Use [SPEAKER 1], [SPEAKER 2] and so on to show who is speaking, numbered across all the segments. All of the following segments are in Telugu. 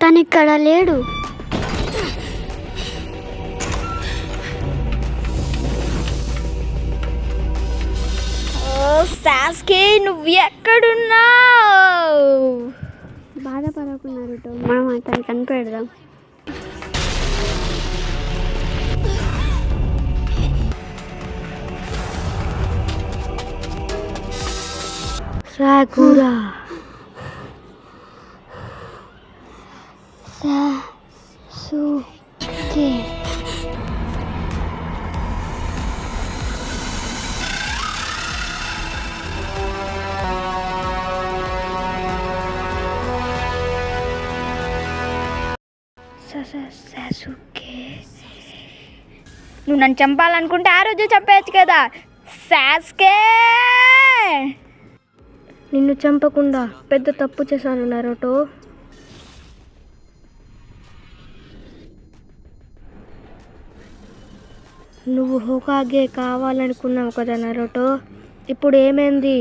[SPEAKER 1] తను ఇక్కడ లేడు.
[SPEAKER 2] సాస్కే నువ్వు ఎక్కడున్నావు?
[SPEAKER 1] బాధపడకున్నారు, మనం అతను కనిపెడదాం. సాకురా సాసుకే
[SPEAKER 2] సాసుకే నువ్వు నన్ను చంపాలనుకుంటే ఆ రోజు చంపేయచ్చు కదా. సాస్కే
[SPEAKER 1] నిన్ను చంపకుండా పెద్ద తప్పు చేశాను నరుటో. నువ్వు హోకాగే కావాలనుకున్నావు కదా నరుటో, ఇప్పుడు ఏమైంది?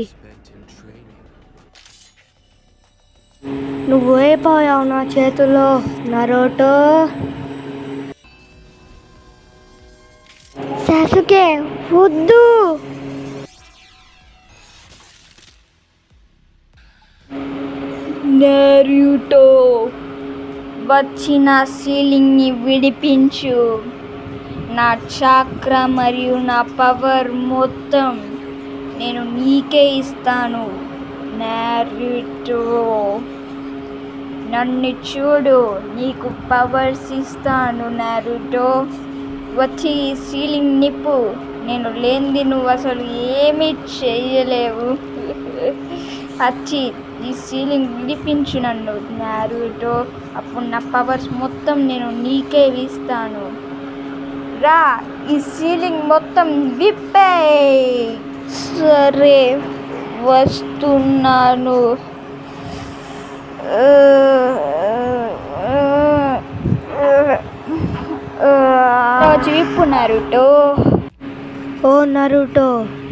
[SPEAKER 1] నువ్వు అయిపోయావు నా చేతిలో నరుటో. సాసుకే వద్దు.
[SPEAKER 2] నరుటో వచ్చిన సీలింగ్ని విడిపించు. నా చక్ర మరియు నా పవర్ మొత్తం నేను నీకే ఇస్తాను. నరుటో నన్ను చూడు, నీకు పవర్స్ ఇస్తాను. నరుటో వచ్చి ఈ సీలింగ్ నిప్పు. నేను లేనిది నువ్వు అసలు ఏమీ చేయలేవు. వచ్చి ఈ సీలింగ్ విడిపించు నన్ను నరుటో. అప్పుడు నా పవర్స్ మొత్తం నేను నీకే ఇస్తాను. రా, ఈ సీలింగ్ మొత్తం విప్పే.
[SPEAKER 1] సరే వస్తున్నాను.
[SPEAKER 2] విప్పు నరుటో.
[SPEAKER 1] ఓ నరుటో,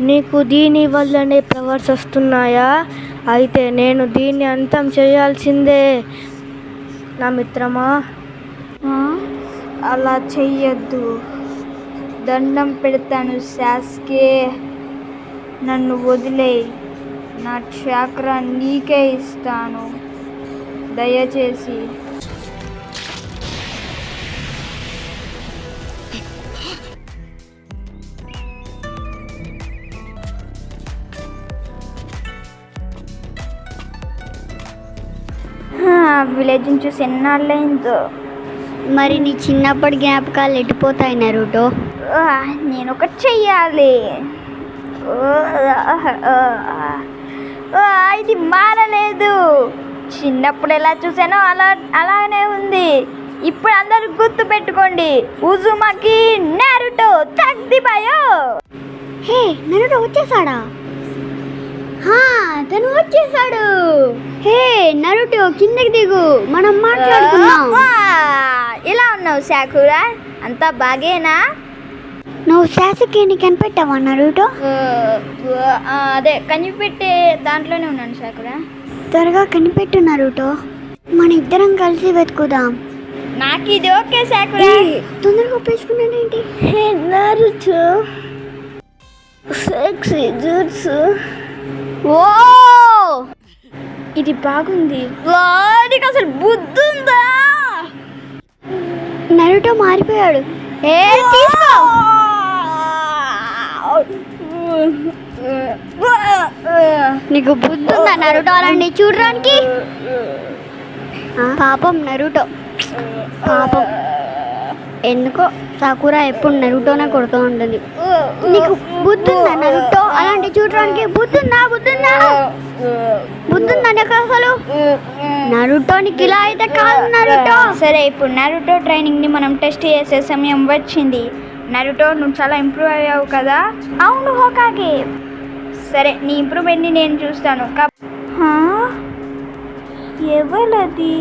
[SPEAKER 1] నీకు దీని వల్లనే పవర్స్ వస్తున్నాయా? అయితే నేను దీన్ని అంతం చేయాల్సిందే నా మిత్రమా.
[SPEAKER 2] అలా చెయ్యొద్దు, దండం పెడతాను. సాస్కే నన్ను వదిలేయ్. నా చక్ర నీకే ఇస్తాను దయచేసి. విలేజ్ని చూసి ఎన్నాళ్ళైందో.
[SPEAKER 1] మరి నీ చిన్నప్పటి జ్ఞాపకాలు ఎట్టిపోతాయి నరుటో?
[SPEAKER 2] నేను ఒకటి చెయ్యాలి. ఇది మారలేదు. చిన్నప్పుడు ఎలా చూసానో అలానే ఉంది. ఇప్పుడు అందరూ గుర్తు పెట్టుకోండి, ఉజుమాకి నరుటో తగ్గిపోయో.
[SPEAKER 1] హే, నరుటో వచ్చేసాడా? తను వచ్చేసాడు. హే నరుటో, కిందకి దిగు, మనం మాట్లాడుకుందాం.
[SPEAKER 2] ఎలా ఉన్నావు సాకురా? అంతా బాగేనా?
[SPEAKER 1] నువ్వు సాసుకేని కనిపెట్టావా నరుటో?
[SPEAKER 2] అదే కనిపెట్టే దాంట్లోనే ఉన్నాను సాకురా.
[SPEAKER 1] త్వరగా కనిపెట్టు నరుటో, మన ఇద్దరం కలిసి వెతుకుదాం.
[SPEAKER 2] నాకు ఇది ఓకే సాకురా.
[SPEAKER 1] తొందరగా ఒప్పేసుకున్నానేంటి? హే నరుటో, సెక్సీ జుట్సు.
[SPEAKER 2] ఓ ఇది బాగుంది. నీకు అసలు బుద్ధి ఉందా?
[SPEAKER 1] నరుటో మారిపోయాడు.
[SPEAKER 2] తీసుకో.
[SPEAKER 1] నీకు బుద్ధి ఉందా నరుటో అలాంటి చూడడానికి? పాపం నరుటో, పాపం. ఎందుకో సాకురా ఎప్పుడు నరుటోనే కొడుతూ ఉంటుంది. నీకు బుద్ధి ఉందా నరుటో అలాంటి చూడడానికి? బుద్ధుందా నీకు అసలు? నరుటోనికి ఇలా అయితే కాదు నరుటో.
[SPEAKER 2] సరే, ఇప్పుడు నరుటో ట్రైనింగ్ ని మనం టెస్ట్ చేసే సమయం వచ్చింది. నరుటో, నువ్వు చాలా ఇంప్రూవ్ అయ్యావు కదా? అవును హోకాగే. సరే, నీ ఇంప్రూవ్మెంట్ ని నేను చూస్తాను. ఎవరది?